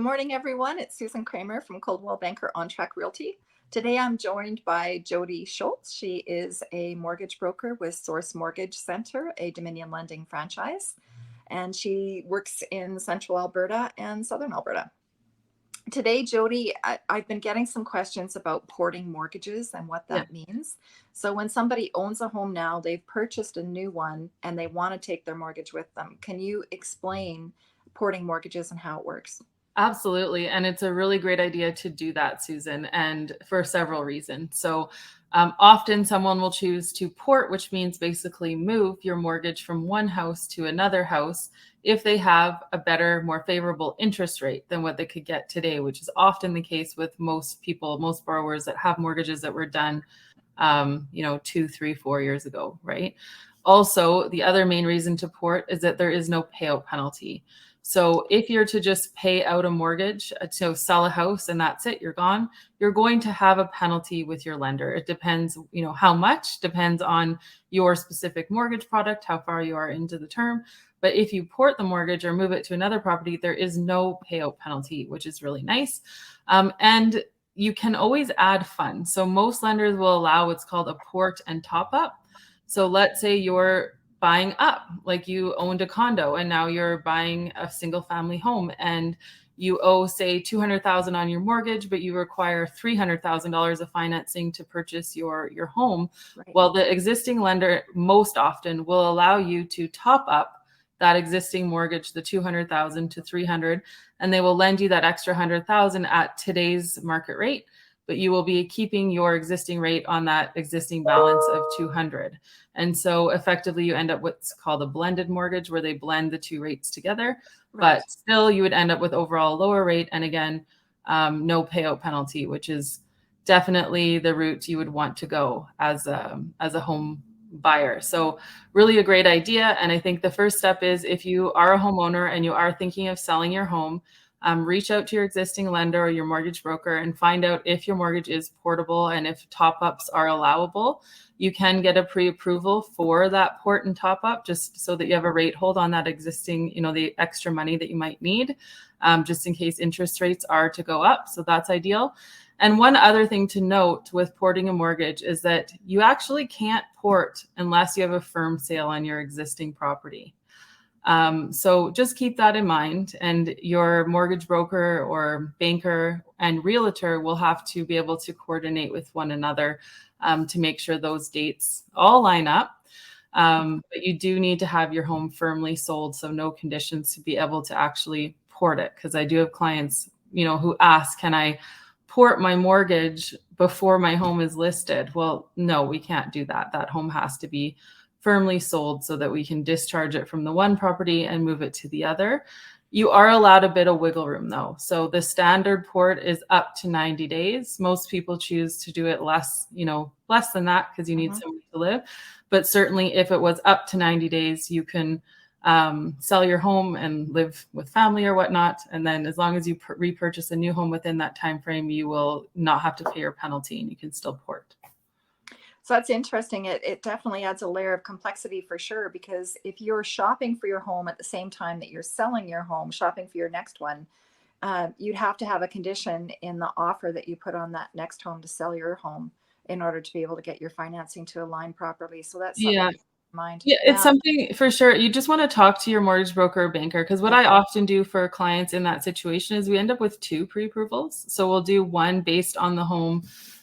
morning, everyone. It's Susan Kramer from Coldwell Banker On Track Realty. Today I'm joined by Jodi Schultz. She is a mortgage broker with Source Mortgage Center, a Dominion lending franchise, and she works in central Alberta and southern Alberta. Today, Jodi, I've been getting some questions about porting mortgages and what Yeah, that means. So, when somebody owns a home now, they've purchased a new one and they want to take their mortgage with them. Can you explain porting mortgages and how it works? absolutely. And it's a really great idea to do that, Susan, and for several reasons. So, often someone will choose to port, which means basically move your mortgage from one house to another house if they have a better, more favorable interest rate than what they could get today, which is often the case with most people, most borrowers that have mortgages that were done, 2, 3, 4 years ago, right? Also, the other main reason to port is that there is no payout penalty. So if you're to just pay out a mortgage to sell a house and that's it, you're gone, you're going to have a penalty with your lender. It depends, how much, depends on your specific mortgage product, how far you are into the term. But if you port the mortgage or move it to another property, there is no payout penalty, which is really nice. And you can always add funds. So most lenders will allow what's called a port and top up. So let's say you're buying up, like you owned a condo and now you're buying a single family home and you owe, say, 200,000 on your mortgage, but you require $300,000 of financing to purchase your home. Right. Well, the existing lender most often will allow you to top up that existing mortgage, the 200,000 to 300, and they will lend you that extra 100,000 at today's market rate, but you will be keeping your existing rate on that existing balance of 200. And so effectively you end up what's called a blended mortgage where they blend the two rates together, Right. but still you would end up with overall lower rate. And again, no payout penalty, which is definitely the route you would want to go as a home buyer. So really a great idea. And I think the first step is if you are a homeowner and you are thinking of selling your home, reach out to your existing lender or your mortgage broker and find out if your mortgage is portable and if top-ups are allowable. You can get a pre-approval for that port and top-up just so that you have a rate hold on that existing, the extra money that you might need, just in case interest rates are to go up. So that's ideal. And one other thing to note with porting a mortgage is that you actually can't port unless you have a firm sale on your existing property. So just keep that in mind, and your mortgage broker or banker and realtor will have to be able to coordinate with one another to make sure those dates all line up. But you do need to have your home firmly sold, so no conditions to be able to actually port it. Because I do have clients, who ask, can I port my mortgage before my home is listed? Well, no, we can't do that. That home has to be firmly sold so that we can discharge it from the one property and move it to the other. You are allowed a bit of wiggle room though. So the standard port is up to 90 days. Most people choose to do it less than that because you need somewhere to live. But certainly if it was up to 90 days, you can sell your home and live with family or whatnot. And then as long as you repurchase a new home within that time frame, you will not have to pay your penalty and you can still port. So that's interesting. It definitely adds a layer of complexity for sure, because if you're shopping for your home at the same time that you're selling your home, shopping for your next one, you'd have to have a condition in the offer that you put on that next home to sell your home in order to be able to get your financing to align properly. So that's something Yeah. to keep in mind. Yeah, it's Yeah. something for sure. You just want to talk to your mortgage broker or banker because what Yeah. I often do for clients in that situation is we end up with two pre-approvals. So we'll do one based on the home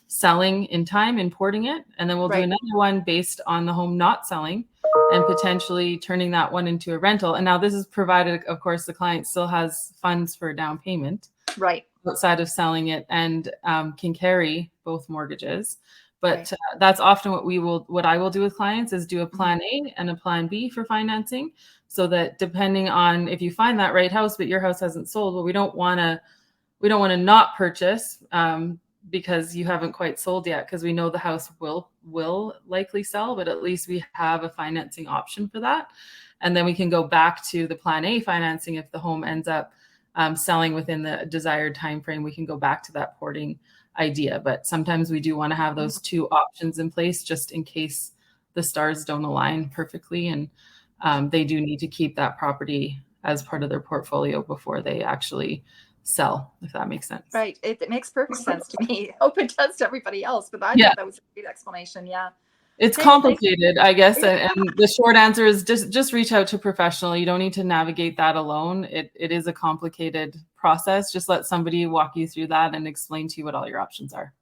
selling in time, importing it, and then we'll do Right. another one based on the home not selling and potentially turning that one into a rental. And now this is provided, of course, the client still has funds for a down payment Right. outside of selling it and can carry both mortgages. Right. But that's often what I will do with clients is do a Mhm. plan A and a plan B for financing, so that depending on if you find that right house, but your house hasn't sold, well, we don't want to not purchase because you haven't quite sold yet, because we know the house will likely sell, but at least we have a financing option for that. And then we can go back to the plan A financing if the home ends up selling within the desired time frame. We can go back to that porting idea, but sometimes we do want to have those two options in place just in case the stars don't align perfectly, and they do need to keep that property as part of their portfolio before they actually sell, if that makes sense. Right. It makes perfect sense to me. I hope it does to everybody else, but I Yeah. thought that was a great explanation. Yeah. It's Okay. Well, thank you. complicated, I guess, Yeah. and the short answer is just reach out to a professional. You don't need to navigate that alone. It is a complicated process. Just let somebody walk you through that and explain to you what all your options are.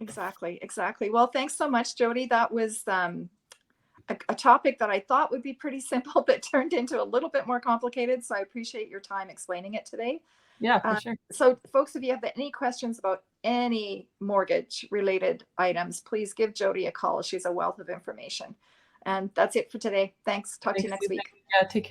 Exactly. Exactly. Well, thanks so much, Jodi. That was a topic that I thought would be pretty simple, but turned into a little bit more complicated. So I appreciate your time explaining it today. Yeah, for sure. So, folks, if you have any questions about any mortgage related items, please give Jodi a call. She's a wealth of information. And that's it for today. Thanks. Talk to you Thanks. next week. Yeah, take care.